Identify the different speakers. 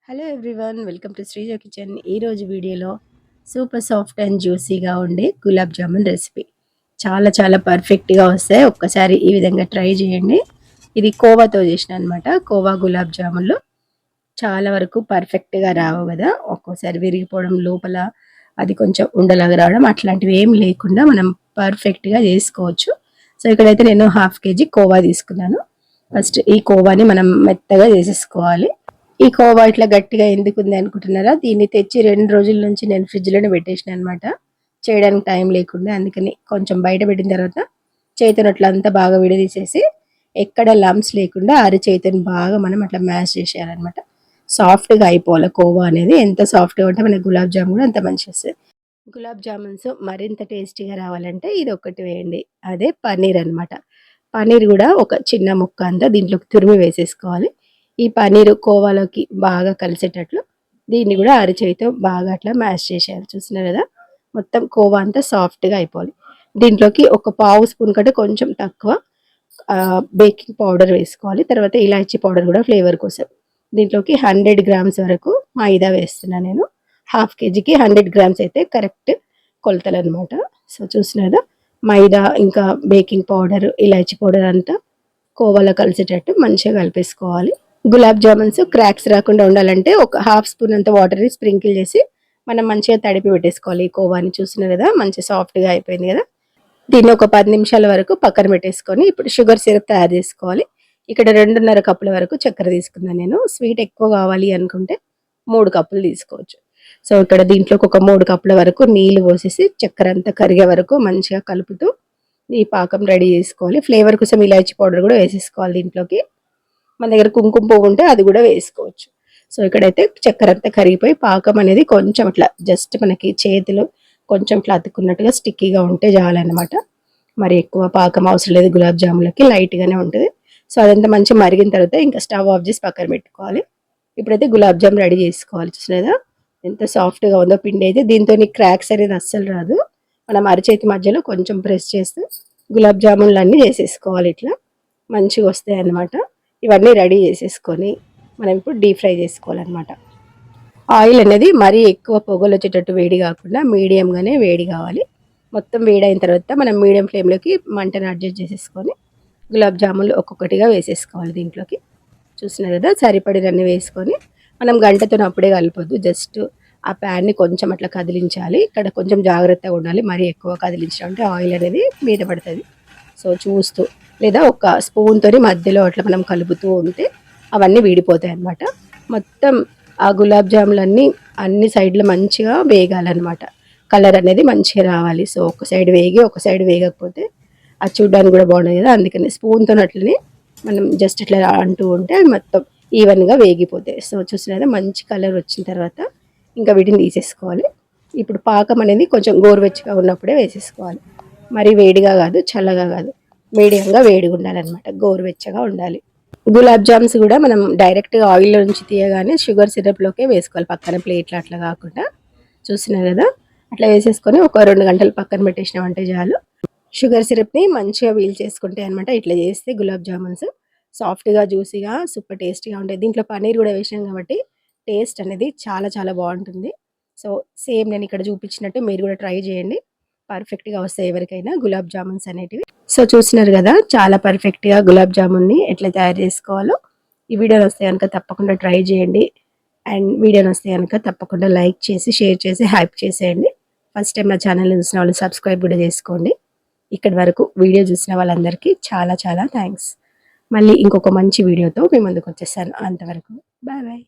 Speaker 1: Hello everyone, welcome to Sreeja kitchen. ఈరోజు వీడియోలో super soft and జ్యూసీగా ఉండే గులాబ్ జామున్ రెసిపీ చాలా చాలా పర్ఫెక్ట్గా వస్తాయి. ఒక్కసారి ఈ విధంగా ట్రై చేయండి. ఇది కోవాతో చేసిన అనమాట. కోవా గులాబ్ జామున్లు చాలా వరకు పర్ఫెక్ట్గా రావు కదా, ఒక్కోసారి విరిగిపోవడం, లోపల అది కొంచెం ఉండలాగా రావడం, అట్లాంటివి ఏం లేకుండా మనం పర్ఫెక్ట్గా చేసుకోవచ్చు. సో ఇక్కడైతే నేను 1/2 kg కోవా తీసుకున్నాను. ఫస్ట్ ఈ కోవాని మనం మెత్తగా చేసేసుకోవాలి. ఈ కోవా ఇట్లా గట్టిగా ఎందుకుంది అనుకుంటున్నారా? దీన్ని తెచ్చి 2 రోజుల నుంచి నేను ఫ్రిడ్జ్లోనే పెట్టేసిన అనమాట. చేయడానికి టైం లేకుండా, అందుకని కొంచెం బయట పెట్టిన తర్వాత చేతిని అట్లా అంతా బాగా విడదీసేసి ఎక్కడ లమ్స్ లేకుండా చేతిని బాగా మనం అట్లా మ్యాష్ చేసేయాలన్నమాట. సాఫ్ట్గా అయిపోవాలి కోవా అనేది. ఎంత సాఫ్ట్గా ఉంటే మనకి గులాబ్ జామున్ కూడా అంత మంచిగా వస్తుంది. గులాబ్ జామున్స్ మరింత టేస్టీగా రావాలంటే ఇది ఒకటి వేయండి, అదే పన్నీర్ అనమాట. పన్నీర్ కూడా ఒక చిన్న ముక్క అంతా దీంట్లోకి తురిమి వేసేసుకోవాలి. ఈ పన్నీరు కోవాలోకి బాగా కలిసేటట్లు దీన్ని కూడా అరిచేయితో బాగా అట్లా మ్యాష్ చేసేయాలి. చూస్తున్నారు కదా, మొత్తం కోవా అంతా సాఫ్ట్గా అయిపోవాలి. దీంట్లోకి ఒక పావు స్పూన్ కంటే కొంచెం తక్కువ బేకింగ్ పౌడర్ వేసుకోవాలి. తర్వాత ఇలాచీ పౌడర్ కూడా ఫ్లేవర్ కోసం. దీంట్లోకి 100 grams వరకు మైదా వేస్తున్నాను నేను. 1/2 kgకి 100 grams అయితే కరెక్ట్ కొలతలు అనమాట. సో చూస్తున్నారు కదా, మైదా ఇంకా బేకింగ్ పౌడర్, ఇలాచీ పౌడర్ అంతా కోవాలో కలిసేటట్టు మంచిగా కలిపేసుకోవాలి. గులాబ్ జామున్స్ క్రాక్స్ రాకుండా ఉండాలంటే ఒక 1/2 స్పూన్ అంత వాటర్ని స్ప్రింకిల్ చేసి మనం మంచిగా తడిపి పెట్టేసుకోవాలి. ఈ కోవాని చూస్తున్నారు కదా, మంచి సాఫ్ట్గా అయిపోయింది కదా. దీన్ని ఒక 10 నిమిషాల వరకు పక్కన పెట్టేసుకొని ఇప్పుడు షుగర్ సిరప్ తయారు చేసుకోవాలి. ఇక్కడ 2.5 కప్పుల వరకు చక్కెర తీసుకున్నాను నేను. స్వీట్ ఎక్కువ కావాలి అనుకుంటే 3 కప్పులు తీసుకోవచ్చు. సో ఇక్కడ దీంట్లోకి ఒక 3 కప్పుల వరకు నీళ్లు పోసేసి చక్కెర అంతా కరిగే వరకు మంచిగా కలుపుతూ ఈ పాకం రెడీ చేసుకోవాలి. ఫ్లేవర్ కోసం ఇలాచీ పౌడర్ కూడా వేసేసుకోవాలి. దీంట్లోకి మన దగ్గర కుంకుమ పువ్వు ఉంటే అది కూడా వేసుకోవచ్చు. సో ఇక్కడైతే చక్కెర అంతా కరిగిపోయి పాకం అనేది కొంచెం ఇట్లా జస్ట్ మనకి చేతిలో కొంచెం ఇట్లా అతుక్కున్నట్టుగా స్టిక్కీగా ఉంటే చాలన్నమాట. మరి ఎక్కువ పాకం అవసరం లేదు, గులాబ్ జాములకి లైట్గానే ఉంటుంది. సో అదంతా మంచిగా మరిగిన తర్వాత ఇంకా స్టవ్ ఆఫ్ చేసి పక్కన పెట్టుకోవాలి. ఇప్పుడైతే గులాబ్ జామ్ రెడీ చేసుకోవాలి. చూసినదా ఎంత సాఫ్ట్గా ఉందో పిండి అయితే. దీంతో క్రాక్స్ అనేది అస్సలు రాదు. మనం అరచేతి మధ్యలో కొంచెం ప్రెస్ చేస్తూ గులాబ్ జామున్లు అన్నీ చేసేసుకోవాలి. ఇట్లా మంచిగా వస్తాయి అన్నమాట. ఇవన్నీ రెడీ చేసేసుకొని మనం ఇప్పుడు డీప్ ఫ్రై చేసుకోవాలన్నమాట. ఆయిల్ అనేది మరీ ఎక్కువ పొగలు వచ్చేటట్టు వేడి కాకుండా మీడియంగానే వేడి కావాలి. మొత్తం వేడైన తర్వాత మనం మీడియం ఫ్లేమ్లోకి మంటను అడ్జస్ట్ చేసేసుకొని గులాబ్ జామున్లు ఒక్కొక్కటిగా వేసేసుకోవాలి. దీంట్లోకి చూస్తున్నారు కదా, సరిపడినన్ని వేసుకొని మనం గంటతో అప్పుడే కలపొద్దు. జస్ట్ ఆ ప్యాన్ని కొంచెం అట్లా కదిలించాలి. ఇక్కడ కొంచెం జాగ్రత్తగా ఉండాలి. మరీ ఎక్కువ కదిలించడం అంటే ఆయిల్ అనేది మీద పడుతుంది. సో చూస్తూ లేదా ఒక స్పూన్తో మధ్యలో అట్లా మనం కలుపుతూ ఉంటే అవన్నీ వీడిపోతాయి అన్నమాట. మొత్తం ఆ గులాబ్ జాములన్నీ అన్ని సైడ్లు మంచిగా వేగాలన్నమాట. కలర్ అనేది మంచిగా రావాలి. సో ఒక సైడ్ వేగి ఒక సైడ్ వేగకపోతే అది చూడడానికి కూడా బాగుంటుంది కదా. అందుకని స్పూన్తో అట్లనే మనం జస్ట్ ఇట్లా అంటూ ఉంటే అవి మొత్తం ఈవెన్గా వేగిపోతాయి. సో చూసినా మంచి కలర్ వచ్చిన తర్వాత ఇంకా వీటిని తీసేసుకోవాలి. ఇప్పుడు పాకం అనేది కొంచెం గోరువెచ్చగా ఉన్నప్పుడే వేసేసుకోవాలి. మరి వేడిగా కాదు, చల్లగా కాదు, మీడియంగా వేడిగా ఉండాలన్నమాట. గోరువెచ్చగా ఉండాలి. గులాబ్ జామ్స్ కూడా మనం డైరెక్ట్గా ఆయిల్లో నుంచి తీయగానే షుగర్ సిరప్లోకే వేసుకోవాలి, పక్కన ప్లేట్లు అట్లా కాకుండా. చూసినారు కదా, అట్లా వేసేసుకొని ఒక 2 గంటలు పక్కన పెట్టేసినామంటే చాలు. షుగర్ సిరప్ని మంచిగా వీల్ చేసుకుంటే అనమాట. ఇట్లా చేస్తే గులాబ్ జామున్స్ సాఫ్ట్గా జ్యూసీగా సూపర్ టేస్టీగా ఉంటాయి. దీంట్లో పన్నీర్ కూడా వేసాం కాబట్టి టేస్ట్ అనేది చాలా చాలా బాగుంటుంది. సో సేమ్ నేను ఇక్కడ చూపించినట్టు మీరు కూడా ట్రై చేయండి. పర్ఫెక్ట్గా వస్తాయి ఎవరికైనా గులాబ్ జామున్స్ అనేటివి. సో చూస్తున్నారు కదా, చాలా పర్ఫెక్ట్గా గులాబ్ జామున్ని ఎట్లా తయారు చేసుకోవాలో. ఈ వీడియోలు వస్తే కనుక తప్పకుండా ట్రై చేయండి. అండ్ వీడియోలు వస్తే కనుక తప్పకుండా లైక్ చేసి షేర్ చేసి హైప్ చేసేయండి. ఫస్ట్ టైం నా ఛానల్ని చూసిన వాళ్ళు సబ్స్క్రైబ్ కూడా చేసుకోండి. ఇక్కడి వరకు వీడియో చూసిన వాళ్ళందరికీ చాలా చాలా థ్యాంక్స్. మళ్ళీ ఇంకొక మంచి వీడియోతో మీ ముందుకు వచ్చేసాను. అంతవరకు బాయ్ బాయ్.